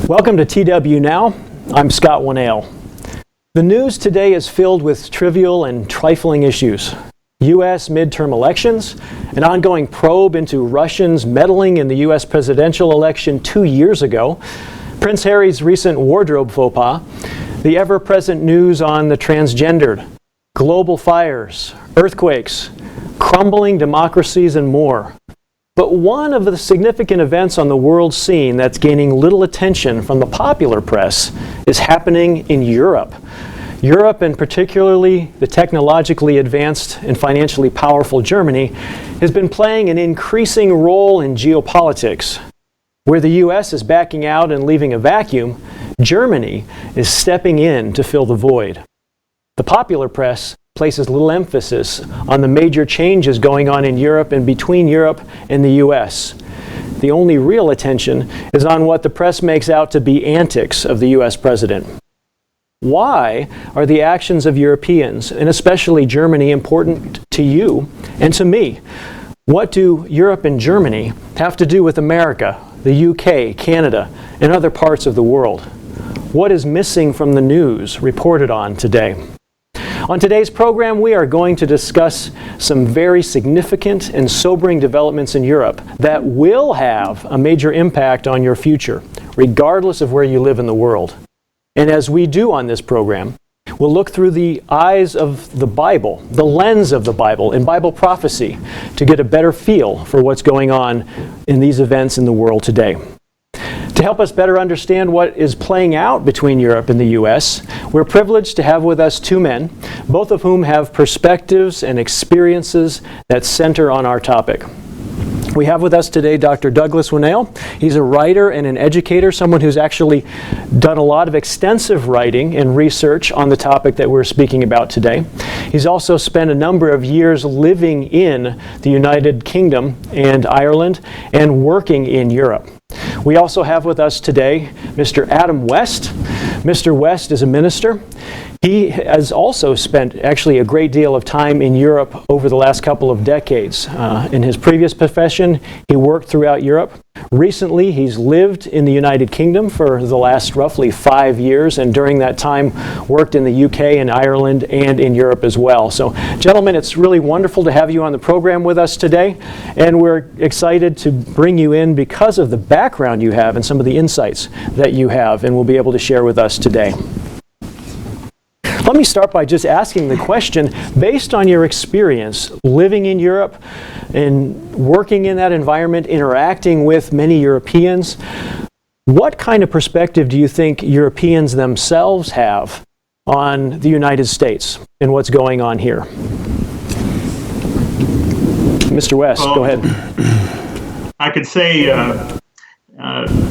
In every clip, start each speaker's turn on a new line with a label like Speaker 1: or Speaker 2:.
Speaker 1: Welcome to TWNow. I'm Scott TWNow. The news today is filled with trivial and trifling issues. U.S. midterm elections, an ongoing probe into Russians meddling in the U.S. presidential election 2 years ago, Prince Harry's recent wardrobe faux pas, the ever-present news on the transgendered, global fires, earthquakes, crumbling democracies, and more. But one of the significant events on the world scene that's gaining little attention from the popular press is happening in Europe. Europe, and particularly the technologically advanced and financially powerful Germany, has been playing an increasing role in geopolitics. Where the U.S. is backing out and leaving a vacuum, Germany is stepping in to fill the void. The popular press places little emphasis on the major changes going on in Europe and between Europe and the U.S. The only real attention is on what the press makes out to be antics of the U.S. president. Why are the actions of Europeans, and especially Germany, important to you and to me? What do Europe and Germany have to do with America, the UK, Canada, and other parts of the world? What is missing from the news reported on today? On today's program, we are going to discuss some very significant and sobering developments in Europe that will have a major impact on your future, regardless of where you live in the world. And as we do on this program, we'll look through the eyes of the Bible, the lens of the Bible and Bible prophecy, to get a better feel for what's going on in these events in the world today. To help us better understand what is playing out between Europe and the U.S., we're privileged to have with us two men, both of whom have perspectives and experiences that center on our topic. We have with us today Dr. Douglas TWNow. He's a writer and an educator, someone who's actually done a lot of extensive writing and research on the topic that we're speaking about today. He's also spent a number of years living in the United Kingdom and Ireland and working in Europe. We also have with us today Mr. Adam West. Mr. West is a minister. He has also spent actually a great deal of time in Europe over the last couple of decades. In his previous profession, he worked throughout Europe. Recently, he's lived in the United Kingdom for the last roughly 5 years, and during that time worked in the UK and Ireland and in Europe as well. So, gentlemen, it's really wonderful to have you on the program with us today, and we're excited to bring you in because of the background you have and some of the insights that you have and will be able to share with us today. Let me start by just asking the question, based on your experience living in Europe and working in that environment, interacting with many Europeans, what kind of perspective do you think Europeans themselves have on the United States and what's going on here? Mr. West, go ahead.
Speaker 2: I could say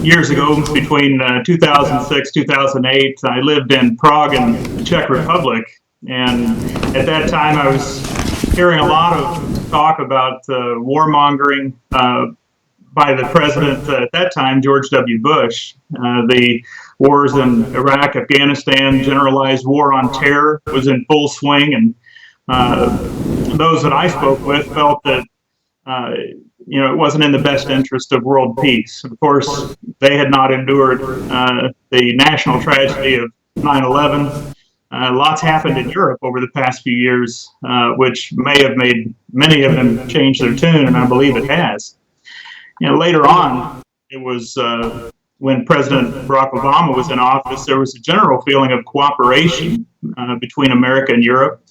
Speaker 2: years ago, between 2006 2008, I lived in Prague in the Czech Republic, and at that time I was hearing a lot of talk about warmongering by the president at that time, George W. Bush. The wars in Iraq, Afghanistan, generalized war on terror was in full swing, and those that I spoke with felt that it wasn't in the best interest of world peace. Of course, they had not endured the national tragedy of 9/11. Lots happened in Europe over the past few years, which may have made many of them change their tune, and I believe it has. Later on, it was when President Barack Obama was in office, there was a general feeling of cooperation between America and Europe.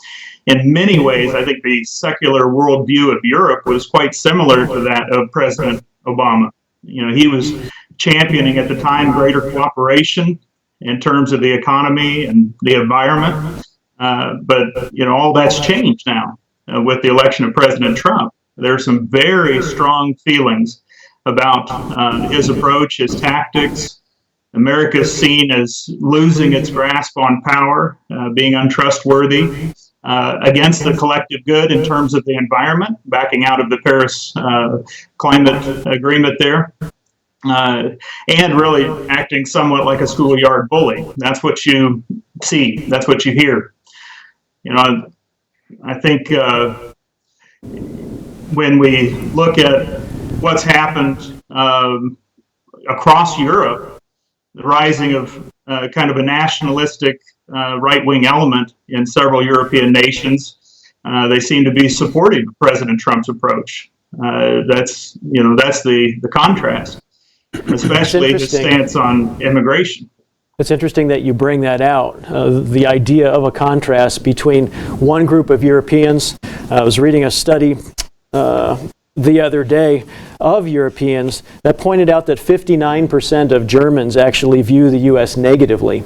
Speaker 2: In many ways, I think the secular worldview of Europe was quite similar to that of President Obama. He was championing at the time greater cooperation in terms of the economy and the environment. But all that's changed now with the election of President Trump. There are some very strong feelings about his approach, his tactics. America is seen as losing its grasp on power, being untrustworthy. Against the collective good in terms of the environment, backing out of the Paris climate agreement there, and really acting somewhat like a schoolyard bully. That's what you see. That's what you hear. I think when we look at what's happened across Europe, the rising of kind of a nationalistic right-wing element in several European nations. They seem to be supporting President Trump's approach. That's the contrast, especially his stance on immigration.
Speaker 1: It's interesting that you bring that out, the idea of a contrast between one group of Europeans. I was reading a study the other day of Europeans that pointed out that 59% of Germans actually view the U.S. negatively.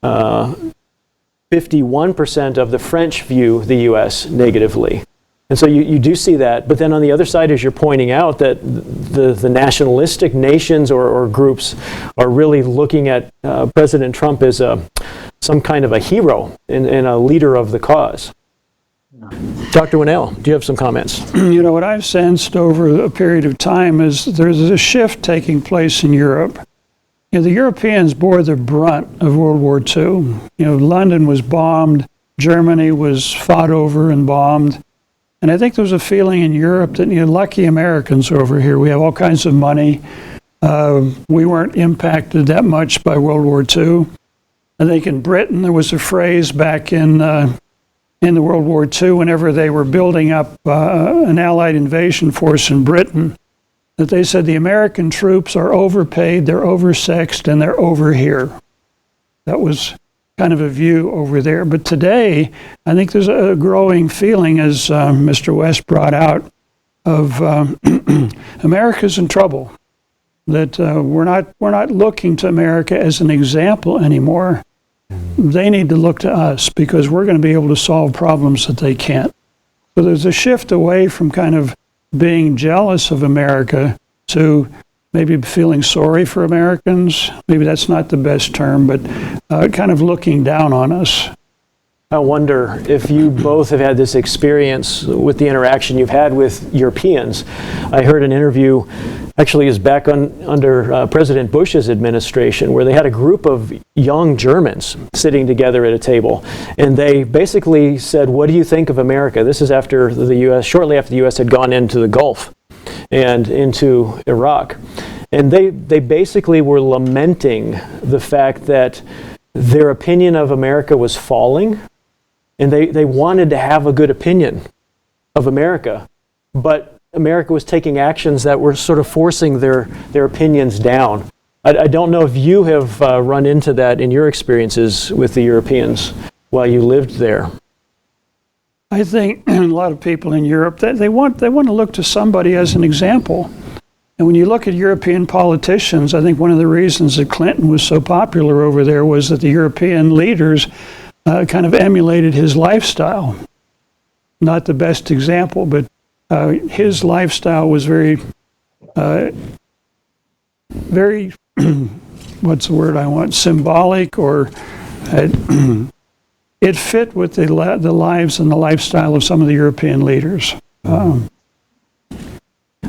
Speaker 1: 51% of the French view the U.S. negatively. And so you do see that. But then on the other side, as you're pointing out, that the nationalistic nations or groups are really looking at President Trump as some kind of a hero and a leader of the cause. Dr. Winnell, do you have some comments?
Speaker 3: You know, what I've sensed over a period of time is there's a shift taking place in Europe. You know, the Europeans bore the brunt of World War II. You know, London was bombed, Germany was fought over and bombed. And I think there was a feeling in Europe that, you know, lucky Americans over here, we have all kinds of money. We weren't impacted that much by World War II. I think in Britain there was a phrase back in the World War II, whenever they were building up an Allied invasion force in Britain, that they said the American troops are overpaid, they're oversexed, and they're over here. That was kind of a view over there. But today, I think there's a growing feeling, as Mr. West brought out, of America's in trouble. That we're not looking to America as an example anymore. They need to look to us because we're going to be able to solve problems that they can't. So there's a shift away from kind of being jealous of America to maybe feeling sorry for Americans. Maybe that's not the best term, but kind of looking down on us.
Speaker 1: I wonder if you both have had this experience with the interaction you've had with Europeans. I heard an interview, actually is back under President Bush's administration, where they had a group of young Germans sitting together at a table. And they basically said, what do you think of America? This is after the U.S., shortly after the U.S. had gone into the Gulf and into Iraq. And they basically were lamenting the fact that their opinion of America was falling, and they wanted to have a good opinion of America, but America was taking actions that were sort of forcing their opinions down. I don't know if you have run into that in your experiences with the Europeans while you lived there.
Speaker 3: I think a lot of people in Europe, they want to look to somebody as an example. And when you look at European politicians, I think one of the reasons that Clinton was so popular over there was that the European leaders kind of emulated his lifestyle. Not the best example, but his lifestyle was very, what's the word I want, symbolic, or it fit with the lives and the lifestyle of some of the European leaders.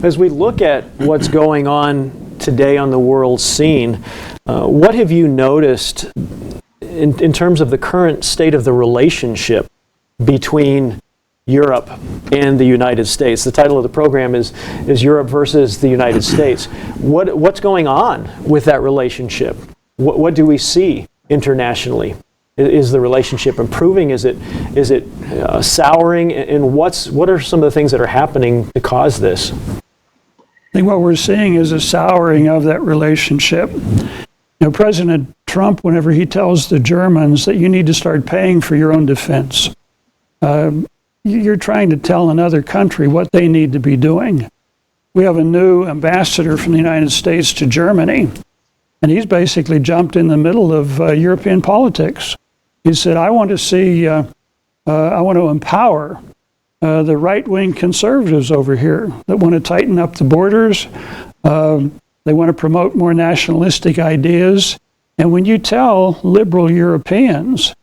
Speaker 1: As we look at what's going on today on the world scene, what have you noticed in terms of the current state of the relationship between Europe and the United States? The title of the program is Europe versus the United States. What's going on with that relationship? What do we see internationally? Is the relationship improving? Is it souring? And what are some of the things that are happening to cause this?
Speaker 3: I think what we're seeing is a souring of that relationship. You know, President Trump, whenever he tells the Germans that you need to start paying for your own defense, you're trying to tell another country what they need to be doing. We have a new ambassador from the United States to Germany, and he's basically jumped in the middle of European politics. He said, I want to empower the right-wing conservatives over here that want to tighten up the borders. They want to promote more nationalistic ideas. And when you tell liberal Europeans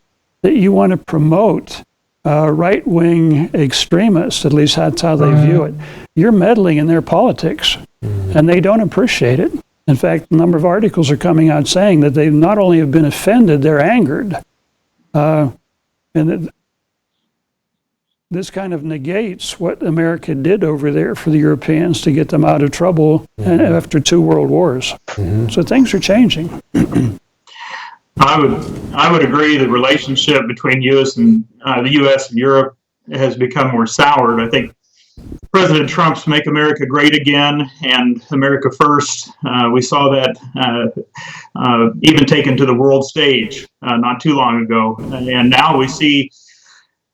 Speaker 3: that you want to promote right-wing extremists, at least that's how they view it, you're meddling in their politics, and they don't appreciate it. In fact, a number of articles are coming out saying that they not only have been offended, they're angered. And this kind of negates what America did over there for the Europeans to get them out of trouble after 2 world wars. So things are changing.
Speaker 2: I would agree the relationship between the U.S. and Europe has become more soured. I think President Trump's "Make America Great Again" and "America First," we saw that even taken to the world stage not too long ago, and now we see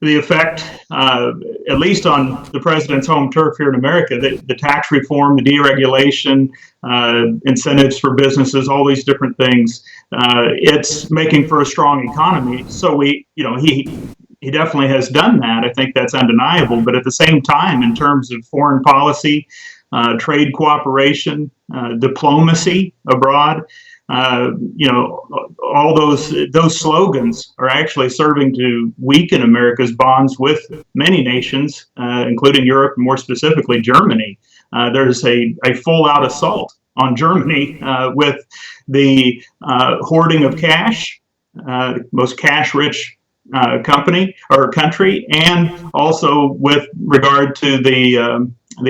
Speaker 2: the effect, at least on the president's home turf here in America, the tax reform, the deregulation, incentives for businesses, all these different things. It's making for a strong economy. So he definitely has done that. I think that's undeniable. But at the same time, in terms of foreign policy, trade cooperation, diplomacy abroad, all those slogans are actually serving to weaken America's bonds with many nations, including Europe, and more specifically Germany. There's a full-out assault on Germany with the hoarding of cash, most cash-rich country, and also with regard to the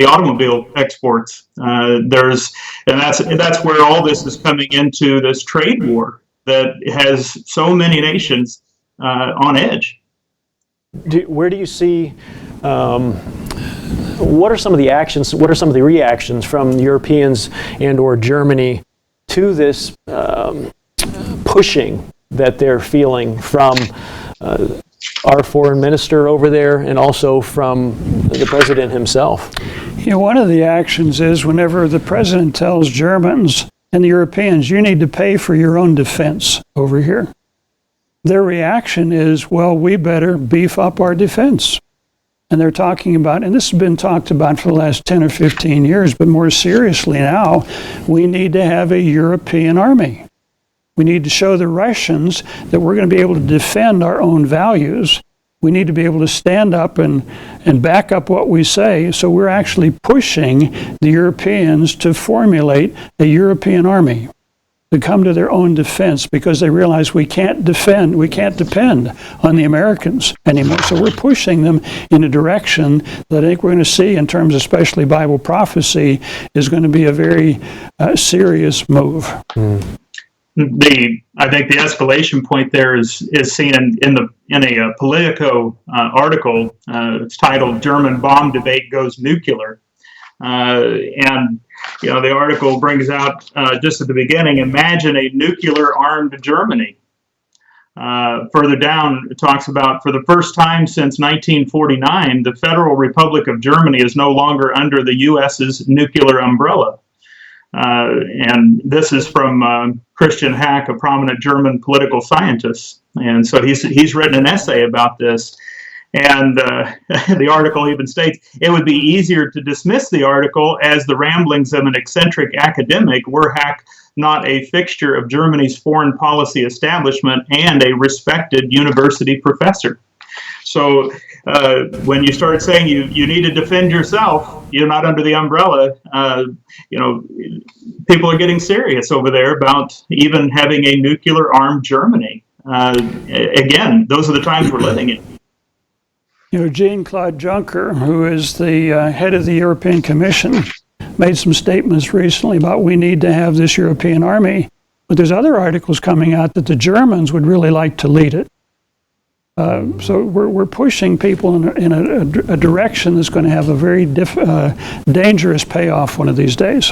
Speaker 2: automobile exports. That's where all this is coming into, this trade war that has so many nations on edge.
Speaker 1: Where do you see? What are some of the actions? What are some of the reactions from Europeans and/or Germany to this pushing that they're feeling from our foreign minister over there, and also from the president himself?
Speaker 3: One of the actions is whenever the president tells Germans and the Europeans, you need to pay for your own defense over here, their reaction is, well, we better beef up our defense. And they're talking about, and this has been talked about for the last 10 or 15 years, but more seriously now, we need to have a European army. We need to show the Russians that we're going to be able to defend our own values. We need to be able to stand up and back up what we say. So we're actually pushing the Europeans to formulate a European army to come to their own defense, because they realize we can't depend on the Americans anymore. So we're pushing them in a direction that I think we're going to see, in terms of especially Bible prophecy, is going to be a very serious move.
Speaker 2: I think the escalation point there is seen in a Politico article. It's titled "German Bomb Debate Goes Nuclear," and the article brings out just at the beginning, imagine a nuclear-armed Germany. Further down, it talks about, for the first time since 1949, the Federal Republic of Germany is no longer under the U.S.'s nuclear umbrella. And this is from Christian Hack, a prominent German political scientist. And so he's written an essay about this. And the article even states, it would be easier to dismiss the article as the ramblings of an eccentric academic, were Hack not a fixture of Germany's foreign policy establishment and a respected university professor. So when you start saying you need to defend yourself, you're not under the umbrella, people are getting serious over there about even having a nuclear-armed Germany. Again, those are the times we're living in.
Speaker 3: Jean-Claude Juncker, who is the head of the European Commission, made some statements recently about we need to have this European army. But there's other articles coming out that the Germans would really like to lead it. So we're pushing people in a direction that's going to have a very dangerous payoff one of these days.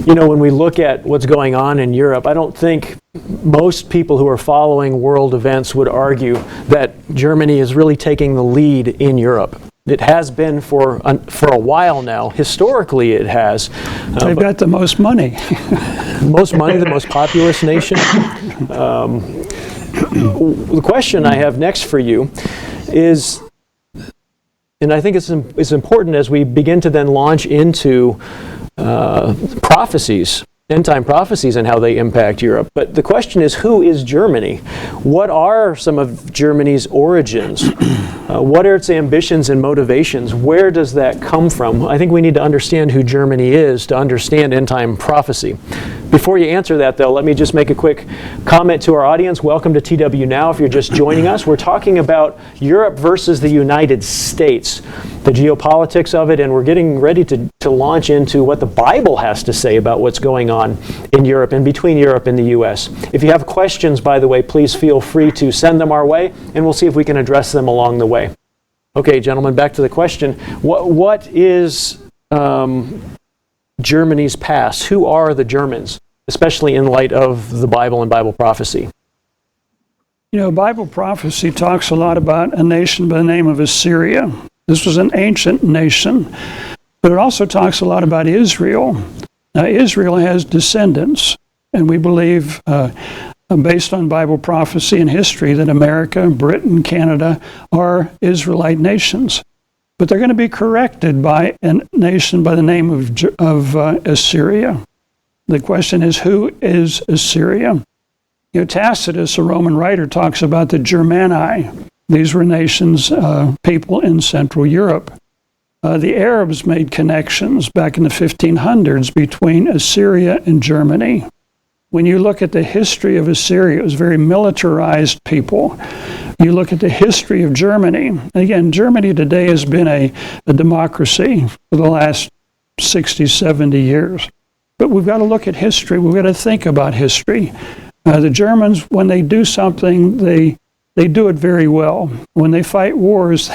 Speaker 1: When we look at what's going on in Europe, I don't think most people who are following world events would argue that Germany is really taking the lead in Europe. It has been for a while now. Historically, it has.
Speaker 3: They've got the most money.
Speaker 1: The most populous nation. The question I have next for you is, and I think it's important as we begin to then launch into prophecies, end-time prophecies, and how they impact Europe. But the question is, who is Germany? What are some of Germany's origins? What are its ambitions and motivations? Where does that come from? I think we need to understand who Germany is to understand end-time prophecy. Before you answer that, though, let me just make a quick comment to our audience. Welcome to TWNow. If you're just joining us, we're talking about Europe versus the United States, the geopolitics of it, and we're getting ready to launch into what the Bible has to say about what's going on in Europe and between Europe and the U.S. If you have questions, by the way, please feel free to send them our way, and we'll see if we can address them along the way. Okay, gentlemen, back to the question. What is Germany's past? Who are the Germans, especially in light of the Bible and Bible prophecy?
Speaker 3: You know, Bible prophecy talks a lot about a nation by the name of Assyria. This was an ancient nation, but it also talks a lot about Israel. Now, Israel has descendants, and we believe, based on Bible prophecy and history, that America, Britain, Canada are Israelite nations. But they're going to be corrected by a nation by the name of Assyria. The question is, who is Assyria? You know, Tacitus, a Roman writer, talks about the Germani. These were nations, people in Central Europe. The Arabs made connections back in the 1500s between Assyria and Germany. When you look at the history of Assyria, it was very militarized people. You look at the history of Germany. Again, Germany today has been a democracy for the last 60, 70 years. But we've got to look at history. We've got to think about history. The Germans, when they do something, they do it very well. When they fight wars,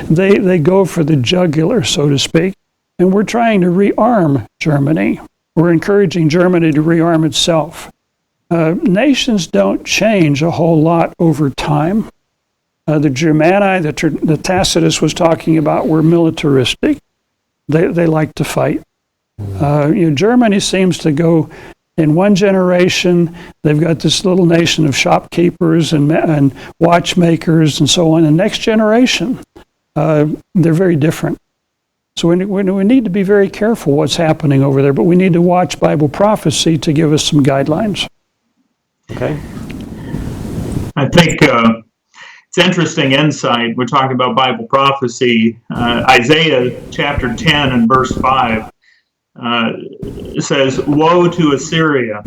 Speaker 3: they go for the jugular, so to speak. And we're trying to rearm Germany. We're encouraging Germany to rearm itself. Nations don't change a whole lot over time. The Germani that Tacitus was talking about were militaristic. They like to fight. Germany seems to go in one generation. They've got this little nation of shopkeepers and watchmakers and so on. The next generation, they're very different. So we need to be very careful what's happening over there, but we need to watch Bible prophecy to give us some guidelines.
Speaker 1: Okay.
Speaker 2: I think it's interesting insight. We're talking about Bible prophecy. Isaiah chapter 10 and verse 5 says, "Woe to Assyria,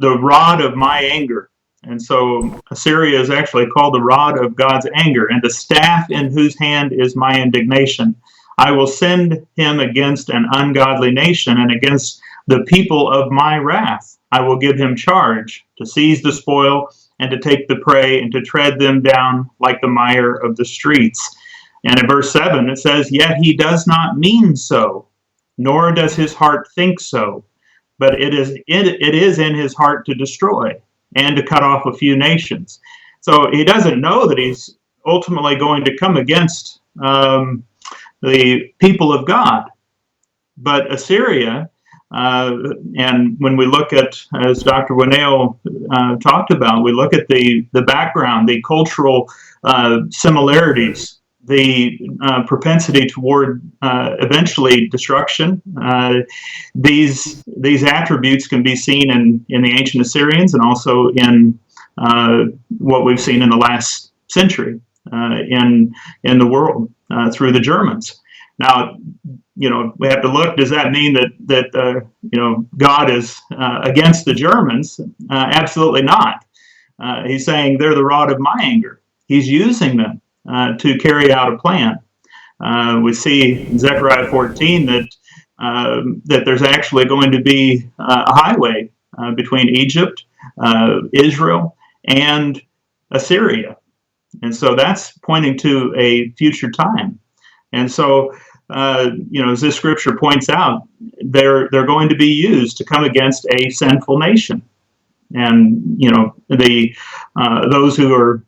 Speaker 2: the rod of my anger." And so Assyria is actually called the rod of God's anger, and the staff in whose hand is my indignation. I will send him against an ungodly nation and against the people of my wrath. I will give him charge to seize the spoil and to take the prey and to tread them down like the mire of the streets. And in verse 7 it says, "Yet he does not mean so, nor does his heart think so, but it is in his heart to destroy and to cut off a few nations." So he doesn't know that he's ultimately going to come against the people of God. But Assyria, and when we look at, as Dr. Winnell talked about, we look at the background, the cultural similarities, the propensity toward eventually destruction. These attributes can be seen in the ancient Assyrians and also in what we've seen in the last century in the world through the Germans. Now, we have to look. Does that mean that God is against the Germans? Absolutely not. He's saying they're the rod of my anger. He's using them to carry out a plan. We see in Zechariah 14 that there's actually going to be a highway between Egypt, Israel, and Assyria. And so that's pointing to a future time. And so, as this scripture points out, they're going to be used to come against a sinful nation. And, those who are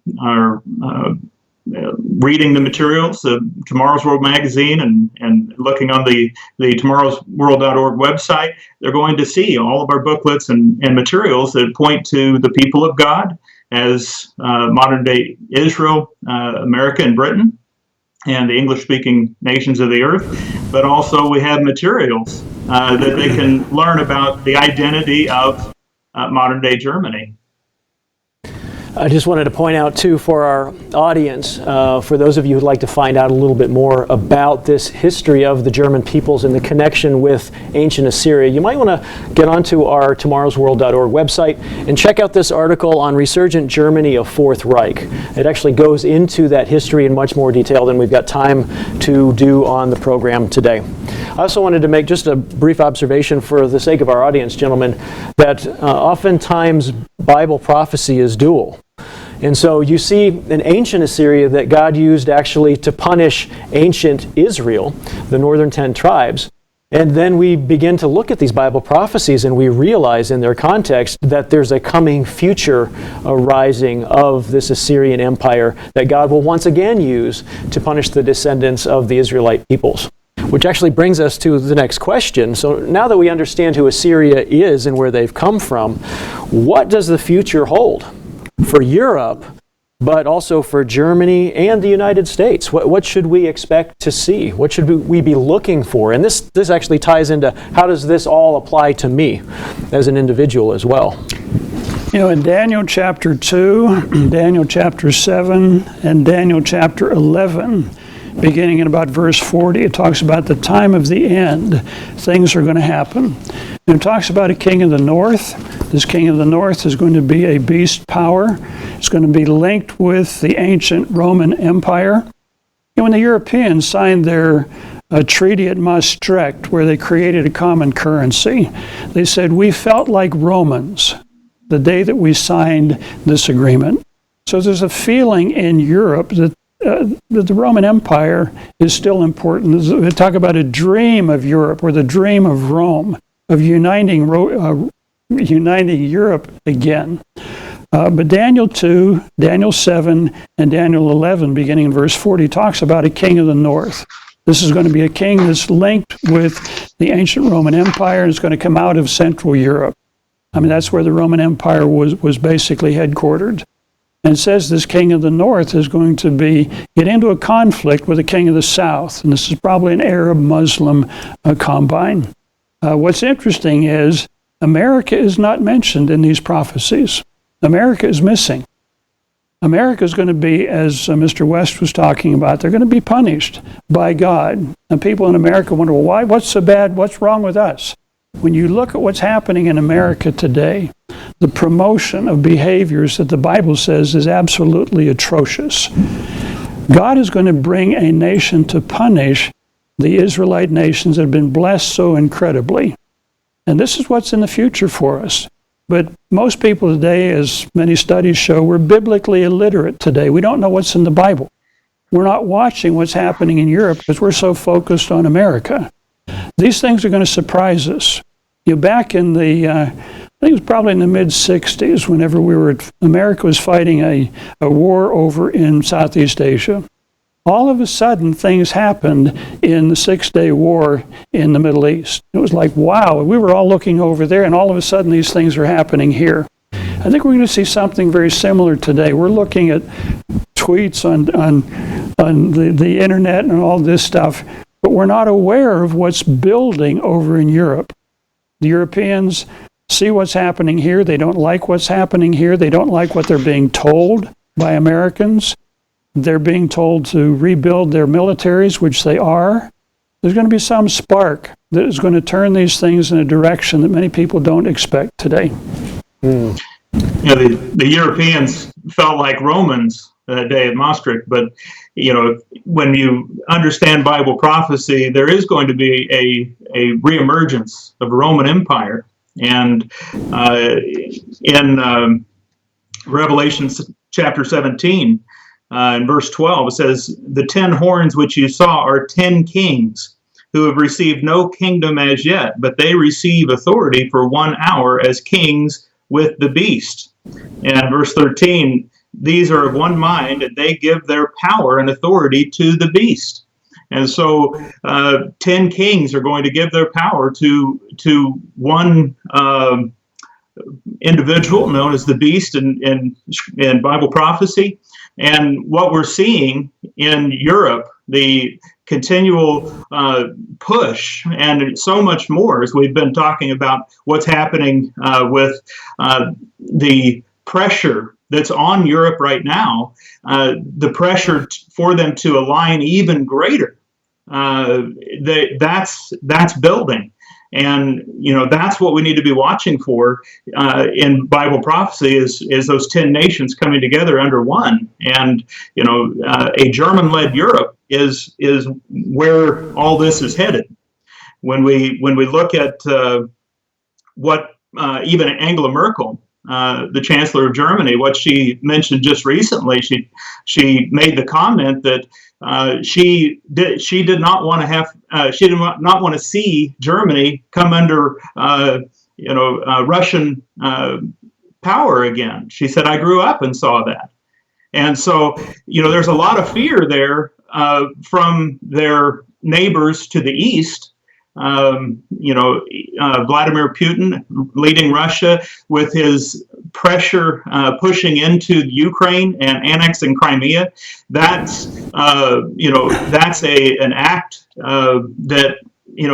Speaker 2: reading the materials, Tomorrow's World magazine, and looking on the tomorrowsworld.org website, they're going to see all of our booklets and materials that point to the people of God as modern-day Israel, America, and Britain, and the English-speaking nations of the earth. But also we have materials that they can learn about the identity of modern-day Germany.
Speaker 1: I just wanted to point out, too, for our audience, for those of you who'd like to find out a little bit more about this history of the German peoples and the connection with ancient Assyria, you might want to get onto our tomorrowsworld.org website and check out this article on resurgent Germany of Fourth Reich. It actually goes into that history in much more detail than we've got time to do on the program today. I also wanted to make just a brief observation for the sake of our audience, gentlemen, that oftentimes Bible prophecy is dual. And so you see in ancient Assyria that God used actually to punish ancient Israel, the northern 10 tribes. And then we begin to look at these Bible prophecies and we realize in their context that there's a coming future arising of this Assyrian empire that God will once again use to punish the descendants of the Israelite peoples. Which actually brings us to the next question. So now that we understand who Assyria is and where they've come from, what does the future hold for Europe, but also for Germany and the United States? What should we expect to see? What should we be looking for? And this actually ties into how does this all apply to me as an individual as well?
Speaker 3: You know, in Daniel chapter 2, Daniel chapter 7, and Daniel chapter 11, beginning in about verse 40, it talks about the time of the end. Things are going to happen. And it talks about a king of the north. This king of the north is going to be a beast power. It's going to be linked with the ancient Roman Empire. And when the Europeans signed their treaty at Maastricht, where they created a common currency, they said, we felt like Romans the day that we signed this agreement. So there's a feeling in Europe that the Roman Empire is still important. They talk about a dream of Europe, or the dream of Rome, of uniting Europe again. But Daniel 2, Daniel 7, and Daniel 11, beginning in verse 40, talks about a king of the north. This is going to be a king that's linked with the ancient Roman Empire, and it's going to come out of Central Europe. I mean, that's where the Roman Empire was basically headquartered. And it says this king of the north is going to get into a conflict with the king of the south. And this is probably an Arab-Muslim combine. What's interesting is America is not mentioned in these prophecies. America is missing. America is going to be, as Mr. West was talking about, they're going to be punished by God. And people in America wonder, well, why? What's so bad? What's wrong with us? When you look at what's happening in America today, the promotion of behaviors that the Bible says is absolutely atrocious. God is going to bring a nation to punish the Israelite nations that have been blessed so incredibly. And this is what's in the future for us. But most people today, as many studies show, we're biblically illiterate today. We don't know what's in the Bible. We're not watching what's happening in Europe because we're so focused on America. These things are going to surprise us. You know, back in the, I think it was probably in the mid-'60s, whenever America was fighting a war over in Southeast Asia. All of a sudden, things happened in the Six-Day War in the Middle East. It was like, wow, we were all looking over there, and all of a sudden these things are happening here. I think we're going to see something very similar today. We're looking at tweets on the internet and all this stuff, but we're not aware of what's building over in Europe. The Europeans see what's happening here. They don't like what's happening here. They don't like what they're being told by Americans. They're being told to rebuild their militaries, which they are. There's going to be some spark that is going to turn these things in a direction that many people don't expect today.
Speaker 2: You know, the Europeans felt like Romans that day at Maastricht, but you know, when you understand Bible prophecy, there is going to be a reemergence of Roman Empire, and in Revelation chapter 17, in verse 12, it says, "The 10 horns which you saw are 10 kings who have received no kingdom as yet, but they receive authority for 1 hour as kings with the beast." And verse 13, "These are of one mind, and they give their power and authority to the beast." And so 10 kings are going to give their power to one individual known as the beast in Bible prophecy. And what we're seeing in Europe, the continual push, and so much more, as we've been talking about what's happening with the pressure that's on Europe right now, the pressure for them to align even greater, that's building. And, that's what we need to be watching for in Bible prophecy is those 10 nations coming together under one. And, a German-led Europe is where all this is headed. When we look at what even Angela Merkel, the Chancellor of Germany, what she mentioned just recently, she made the comment that she did not want to see Germany come under Russian power again. She said, "I grew up and saw that," and so there's a lot of fear there from their neighbors to the east. Vladimir Putin leading Russia with his pressure pushing into Ukraine and annexing Crimea. That's an act that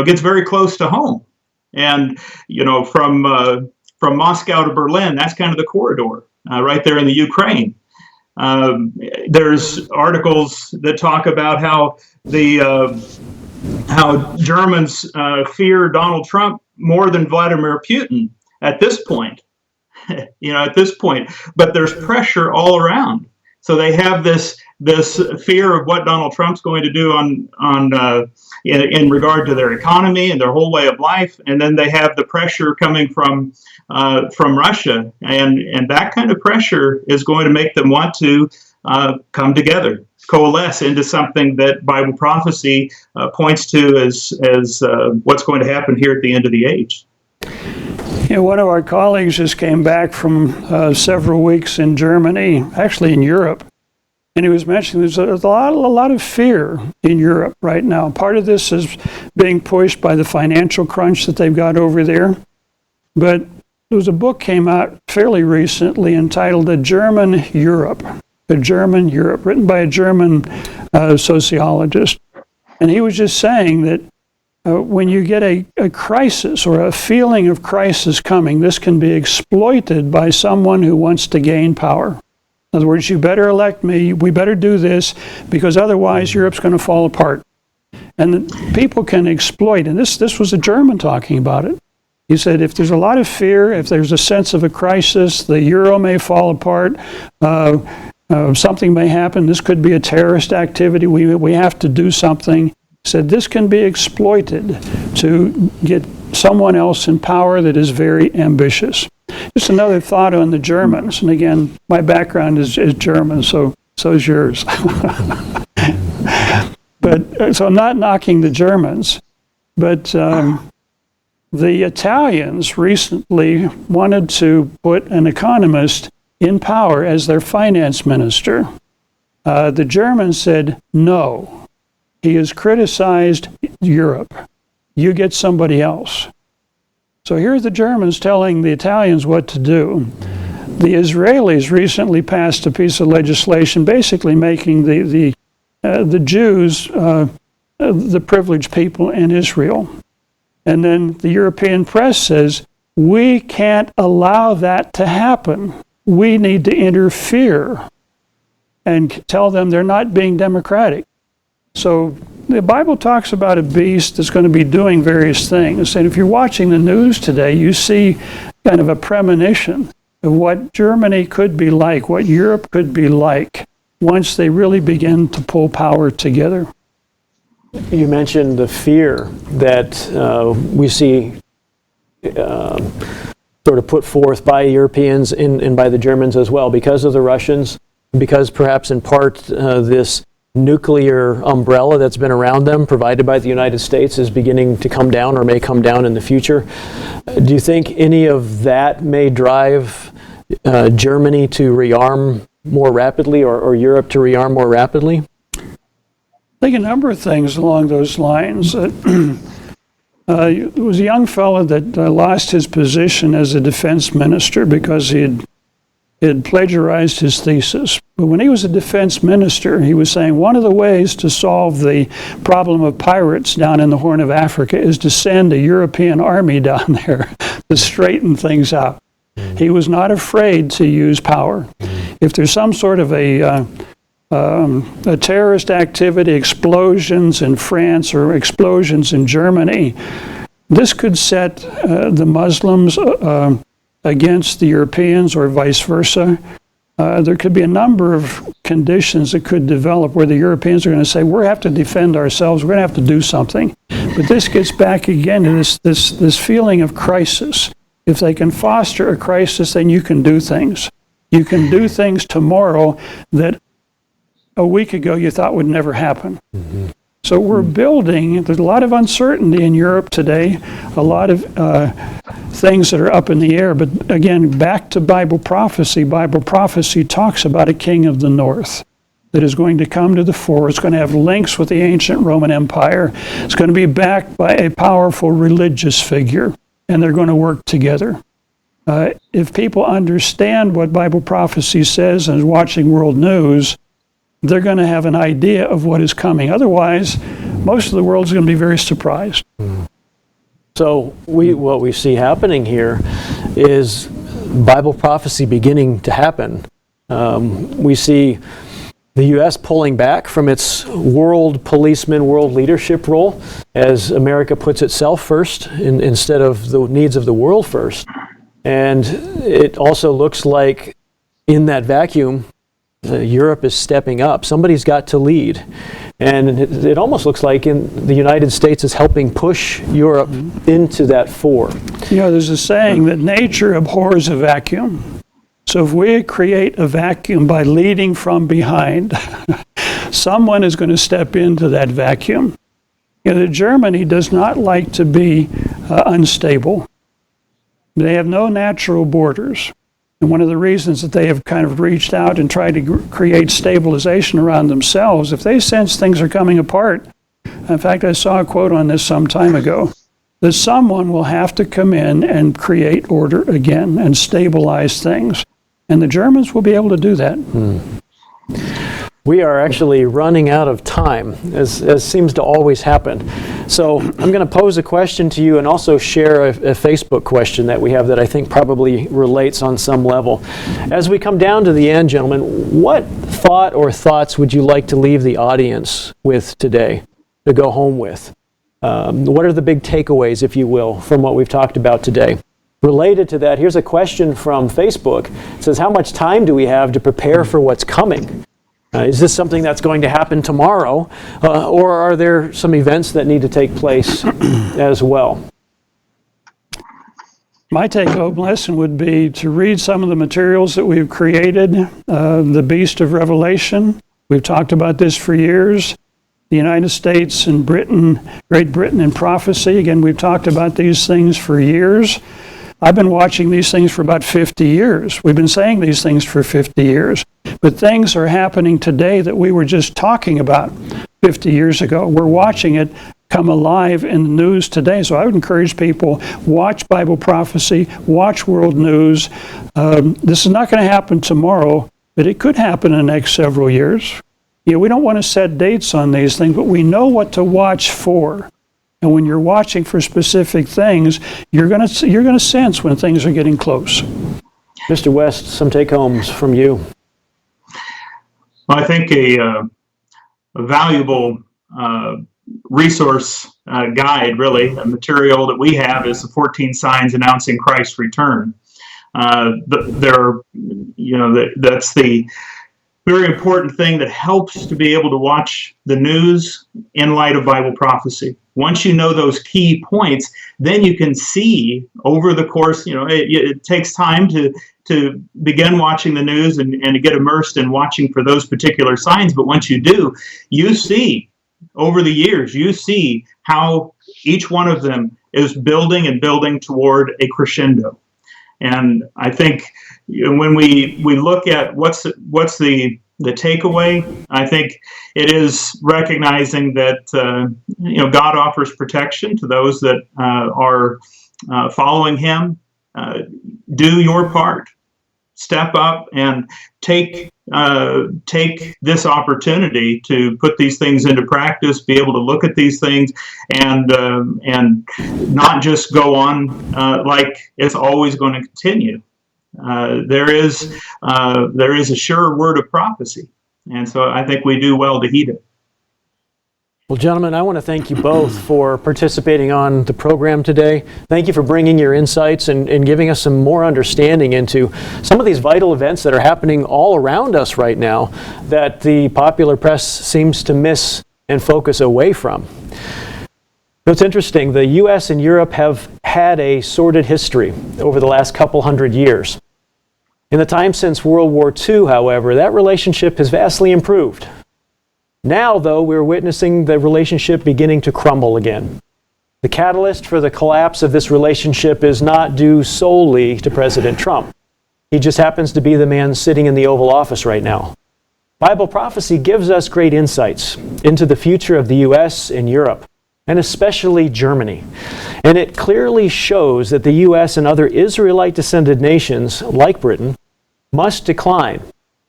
Speaker 2: gets very close to home. And from Moscow to Berlin, that's kind of the corridor right there in the Ukraine. There's articles that talk about how Germans fear Donald Trump more than Vladimir Putin at this point. But there's pressure all around. So they have this fear of what Donald Trump's going to do in regard to their economy and their whole way of life, and then they have the pressure coming from Russia, and that kind of pressure is going to make them want to come together, coalesce into something that Bible prophecy points to as what's going to happen here at the end of the age.
Speaker 3: One of our colleagues just came back from several weeks in Germany, actually in Europe, and he was mentioning there's a lot of fear in Europe right now. Part of this is being pushed by the financial crunch that they've got over there, but there was a book came out fairly recently entitled A German Europe, written by a German sociologist. And he was just saying that when you get a crisis or a feeling of crisis coming, this can be exploited by someone who wants to gain power. In other words, you better elect me, we better do this, because otherwise Europe's going to fall apart. And people can exploit, and this was a German talking about it. He said, if there's a lot of fear, if there's a sense of a crisis, the euro may fall apart, something may happen, this could be a terrorist activity, we have to do something. He said this can be exploited to get someone else in power that is very ambitious. Just another thought on the Germans, and again, my background is German, so is yours. But so I'm not knocking the Germans, but the Italians recently wanted to put an economist in power as their finance minister. The Germans said, no, he has criticized Europe. You get somebody else. So here are the Germans telling the Italians what to do. The Israelis recently passed a piece of legislation basically making the Jews the privileged people in Israel. And then the European press says, we can't allow that to happen. We need to interfere and tell them they're not being democratic. So the Bible talks about a beast that's going to be doing various things. And if you're watching the news today, you see kind of a premonition of what Germany could be like, what Europe could be like once they really begin to pull power together.
Speaker 1: You mentioned the fear that we see sort of put forth by Europeans and by the Germans as well, because of the Russians, because perhaps in part this nuclear umbrella that's been around them, provided by the United States, is beginning to come down or may come down in the future. Do you think any of that may drive Germany to rearm more rapidly, or Europe to rearm more rapidly?
Speaker 3: I think a number of things along those lines. There was a young fellow that lost his position as a defense minister because he had plagiarized his thesis. But when he was a defense minister, he was saying one of the ways to solve the problem of pirates down in the Horn of Africa is to send a European army down there to straighten things out. He was not afraid to use power. if there's some sort of a terrorist activity, explosions in France or explosions in Germany, this could set the Muslims against the Europeans or vice versa. There could be a number of conditions that could develop where the Europeans are going to say, we have to defend ourselves, we're going to have to do something. But this gets back again to this feeling of crisis. If they can foster a crisis, then you can do things. You can do things tomorrow that a week ago you thought would never happen. Mm-hmm. So we're building, there's a lot of uncertainty in Europe today, a lot of things that are up in the air. But again, back to Bible prophecy. Bible prophecy talks about a king of the north that is going to come to the fore. It's going to have links with the ancient Roman Empire. It's going to be backed by a powerful religious figure, and they're going to work together. If people understand what Bible prophecy says and is watching world news, they're going to have an idea of what is coming. Otherwise, most of the world is going to be very surprised.
Speaker 1: So what we see happening here is Bible prophecy beginning to happen. We see the U.S. pulling back from its world policeman, world leadership role as America puts itself first instead of the needs of the world first. And it also looks like in that vacuum, Europe is stepping up. Somebody's got to lead. And it almost looks like the United States is helping push Europe into that fore.
Speaker 3: You know, there's a saying that nature abhors a vacuum. So if we create a vacuum by leading from behind, someone is going to step into that vacuum. You know, Germany does not like to be unstable. They have no natural borders. And one of the reasons that they have kind of reached out and tried to create stabilization around themselves, if they sense things are coming apart, in fact, I saw a quote on this some time ago, that someone will have to come in and create order again and stabilize things. And the Germans will be able to do that.
Speaker 1: We are actually running out of time, as seems to always happen. So I'm going to pose a question to you and also share a Facebook question that we have that I think probably relates on some level. As we come down to the end, gentlemen, what thought or thoughts would you like to leave the audience with today, to go home with? What are the big takeaways, if you will, from what we've talked about today? Related to that, here's a question from Facebook. It says, how much time do we have to prepare for what's coming? Is this something that's going to happen tomorrow, or are there some events that need to take place as well?
Speaker 3: My take-home lesson would be to read some of the materials that we've created, the Beast of Revelation. We've talked about this for years. The United States and Britain, Great Britain in prophecy. Again, we've talked about these things for years. I've been watching these things for about 50 years. We've been saying these things for 50 years. But things are happening today that we were just talking about 50 years ago. We're watching it come alive in the news today. So I would encourage people, watch Bible prophecy, watch world news. This is not going to happen tomorrow, but it could happen in the next several years. You know, we don't want to set dates on these things, but we know what to watch for. And when you're watching for specific things, you're going to sense when things are getting close.
Speaker 1: Mr. West, some take-homes from you.
Speaker 2: Well, I think a valuable resource guide, really, a material that we have is the 14 Signs Announcing Christ's Return. That's the very important thing that helps to be able to watch the news in light of Bible prophecy. Once you know those key points, then you can see over the course, it takes time to begin watching the news and to get immersed in watching for those particular signs. But once you do, you see over the years, you see how each one of them is building and building toward a crescendo. And I think when we look at what's the takeaway, I think it is recognizing that God offers protection to those that are following Him. Do your part. Step up and take this opportunity to put these things into practice. Be able to look at these things and not just go on like it's always going to continue. there is a sure word of prophecy. And so I think we do well to heed it.
Speaker 1: Well, gentlemen, I want to thank you both for participating on the program today. Thank you for bringing your insights and giving us some more understanding into some of these vital events that are happening all around us right now that the popular press seems to miss and focus away from. It's interesting, the U.S. and Europe have had a sordid history over the last couple hundred years. In the time since World War II, however, that relationship has vastly improved. Now, though, we're witnessing the relationship beginning to crumble again. The catalyst for the collapse of this relationship is not due solely to President Trump. He just happens to be the man sitting in the Oval Office right now. Bible prophecy gives us great insights into the future of the U.S. and Europe, and especially Germany. And it clearly shows that the U.S. and other Israelite-descended nations, like Britain, must decline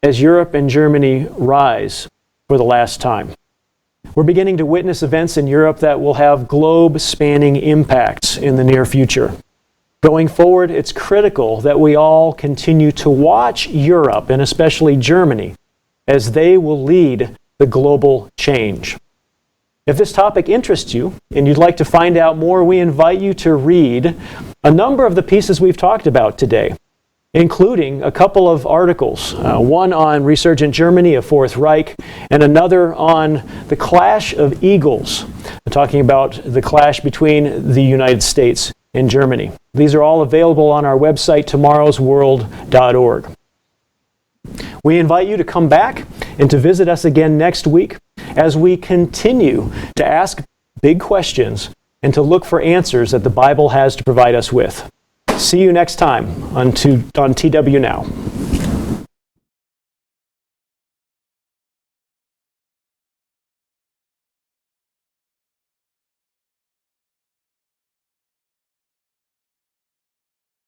Speaker 1: as Europe and Germany rise for the last time. We're beginning to witness events in Europe that will have globe-spanning impacts in the near future. Going forward, it's critical that we all continue to watch Europe, and especially Germany, as they will lead the global change. If this topic interests you and you'd like to find out more, we invite you to read a number of the pieces we've talked about today, including a couple of articles, one on resurgent Germany, a Fourth Reich, and another on the clash of eagles, talking about the clash between the United States and Germany. These are all available on our website, tomorrowsworld.org. We invite you to come back and to visit us again next week as we continue to ask big questions and to look for answers that the Bible has to provide us with. See you next time on TWNow.